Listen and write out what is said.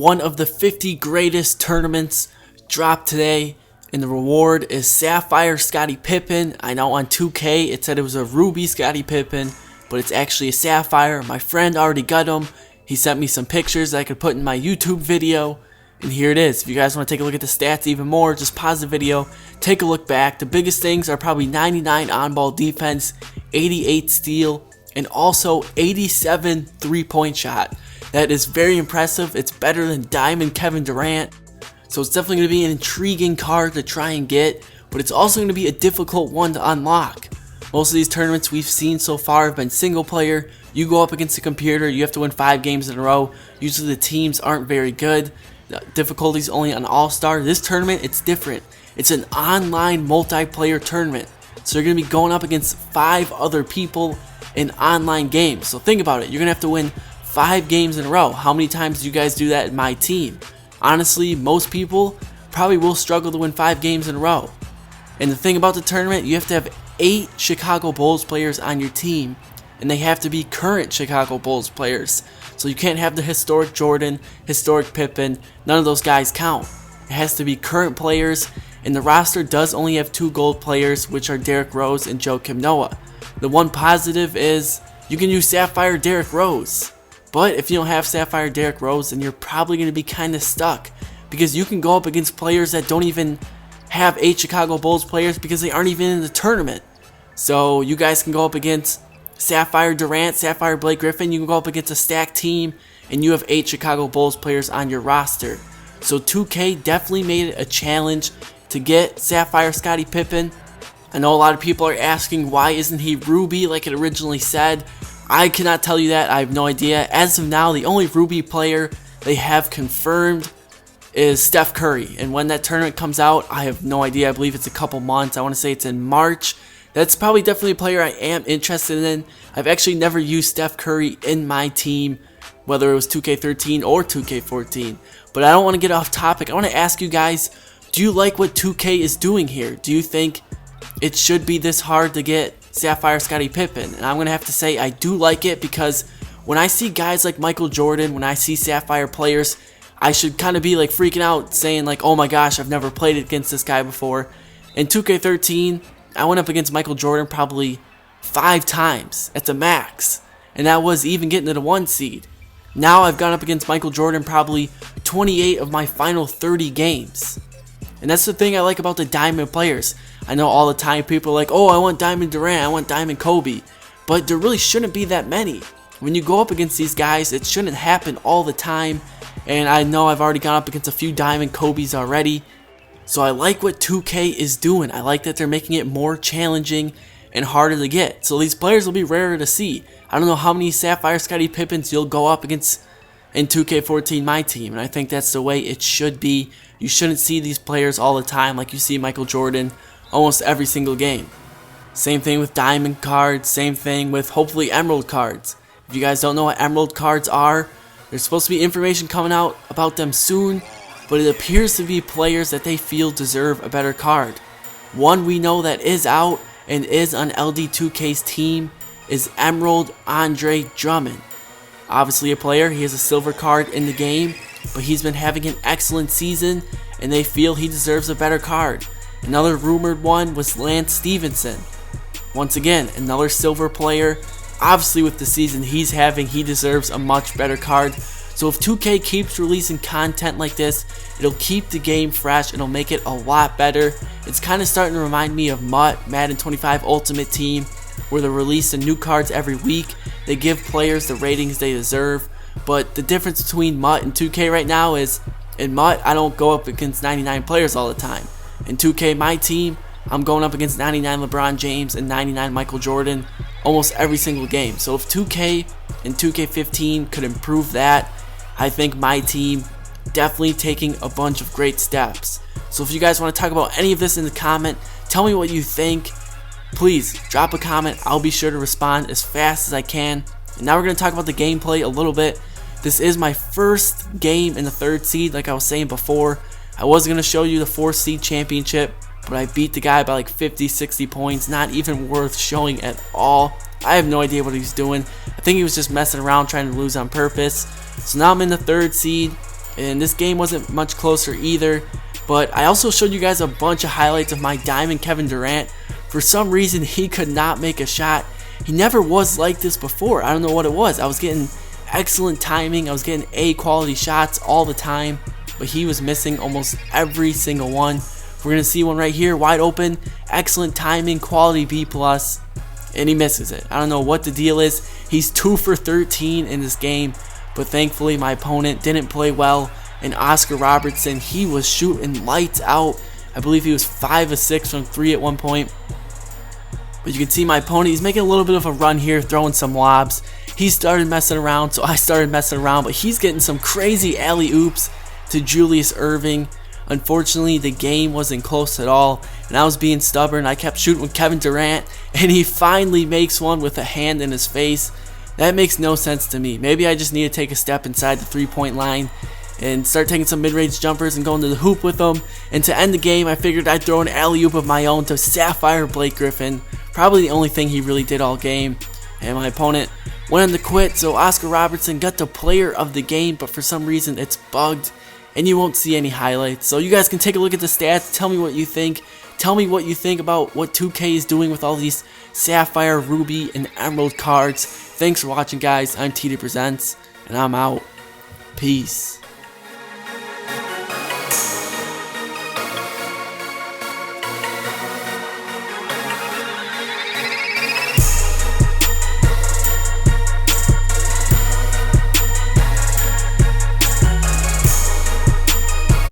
one of the 50 greatest tournaments dropped today, and the reward is Sapphire Scottie Pippen. I know on 2K it said it was a Ruby Scottie Pippen, but it's actually a Sapphire. My friend already got him. He sent me some pictures that I could put in my YouTube video, and here it is. If you guys want to take a look at the stats even more, just pause the video, take a look back. The biggest things are probably 99 on-ball defense, 88 steal, and also 87 three-point shot. That is very impressive. It's better than Diamond Kevin Durant. So it's definitely going to be an intriguing card to try and get, but it's also going to be a difficult one to unlock. Most of these tournaments we've seen so far have been single player. You go up against a computer, you have to win 5 games in a row. Usually the teams aren't very good. The difficulty's only on All-Star. This tournament, it's different. It's an online multiplayer tournament. So you're going to be going up against 5 other people in online games. So think about it. You're going to have to win 5 games in a row. How many times do you guys do that in my team? Honestly, most people probably will struggle to win 5 games in a row. And the thing about the tournament, you have to have 8 Chicago Bulls players on your team, and they have to be current Chicago Bulls players. So you can't have the historic Jordan, historic Pippen. None of those guys count. It has to be current players, and the roster does only have 2 gold players, which are Derrick Rose and Joakim Noah. The one positive is you can use Sapphire Derrick Rose. But if you don't have Sapphire Derrick Rose, then you're probably going to be kind of stuck, because you can go up against players that don't even have 8 Chicago Bulls players because they aren't even in the tournament. So you guys can go up against Sapphire Durant, Sapphire Blake Griffin. You can go up against a stacked team and you have 8 Chicago Bulls players on your roster. So 2K definitely made it a challenge to get Sapphire Scottie Pippen. I know a lot of people are asking, why isn't he Ruby like it originally said? I cannot tell you that. I have no idea. As of now, the only Ruby player they have confirmed is Steph Curry. And when that tournament comes out, I have no idea. I believe it's a couple months. I want to say it's in March. That's probably definitely a player I am interested in. I've actually never used Steph Curry in my team, whether it was 2K13 or 2K14. But I don't want to get off topic. I want to ask you guys, do you like what 2K is doing here? Do you think it should be this hard to get Sapphire Scottie Pippen? And I'm going to have to say I do like it, because when I see guys like Michael Jordan, when I see Sapphire players, I should kind of be like freaking out saying like, oh my gosh, I've never played against this guy before. In 2K13, I went up against Michael Jordan probably 5 times at the max, and that was even getting to the 1 seed. Now I've gone up against Michael Jordan probably 28 of my final 30 games. And that's the thing I like about the Diamond players. I know all the time people are like, oh, I want Diamond Durant, I want Diamond Kobe. But there really shouldn't be that many. When you go up against these guys, it shouldn't happen all the time. And I know I've already gone up against a few Diamond Kobes already. So I like what 2K is doing. I like that they're making it more challenging and harder to get. So these players will be rarer to see. I don't know how many Sapphire Scottie Pippens you'll go up against in 2K14, my team. And I think that's the way it should be. You shouldn't see these players all the time like you see Michael Jordan almost every single game. Same thing with Diamond cards. Same thing with hopefully Emerald cards. If you guys don't know what Emerald cards are, there's supposed to be information coming out about them soon, but it appears to be players that they feel deserve a better card. One we know that is out and is on LD2K's team is Emerald Andre Drummond. Obviously a player, he has a silver card in the game, but he's been having an excellent season and they feel he deserves a better card. Another rumored one was Lance Stephenson. Once again, another silver player. Obviously with the season he's having, he deserves a much better card. So if 2K keeps releasing content like this, it'll keep the game fresh, it'll make it a lot better. It's kind of starting to remind me of Madden 25 Ultimate Team, where they're releasing new cards every week. They give players the ratings they deserve. But the difference between MUT and 2K right now is, in MUT, I don't go up against 99 players all the time. In 2K, my team, I'm going up against 99 LeBron James and 99 Michael Jordan almost every single game. So if 2K and 2K15 could improve that, I think my team definitely taking a bunch of great steps. So if you guys want to talk about any of this in the comment, tell me what you think. Please drop a comment. I'll be sure to respond as fast as I can. And now we're going to talk about the gameplay a little bit. This is my first game in the 3rd seed, like I was saying before. I was going to show you the 4th seed championship, but I beat the guy by like 50, 60 points. Not even worth showing at all. I have no idea what he's doing. I think he was just messing around trying to lose on purpose. So now I'm in the 3rd seed. and this game wasn't much closer either. But I also showed you guys a bunch of highlights of my diamond Kevin Durant. For some reason, he could not make a shot. He never was like this before. I don't know what it was. I was getting excellent timing. I was getting A quality shots all the time, but he was missing almost every single one. We're going to see one right here, wide open, excellent timing, quality B+, and he misses it. I don't know what the deal is. He's 2 for 13 in this game, but thankfully my opponent didn't play well. And Oscar Robertson, he was shooting lights out. I believe he was 5 of 6 from 3 at one point. But you can see my opponent, he's making a little bit of a run here, throwing some lobs. He started messing around, so I started messing around, but he's getting some crazy alley-oops to Julius Erving. Unfortunately, the game wasn't close at all, and I was being stubborn. I kept shooting with Kevin Durant, and he finally makes one with a hand in his face. That makes no sense to me. Maybe I just need to take a step inside the three-point line and start taking some mid-range jumpers and going to the hoop with them. And to end the game, I figured I'd throw an alley-oop of my own to Sapphire Blake Griffin. Probably the only thing he really did all game. And my opponent went on to quit, so Oscar Robertson got the player of the game, but for some reason it's bugged and you won't see any highlights. So you guys can take a look at the stats, tell me what you think. Tell me what you think about what 2K is doing with all these Sapphire, Ruby, and Emerald cards. Thanks for watching, guys. I'm TDPresents, and I'm out. Peace.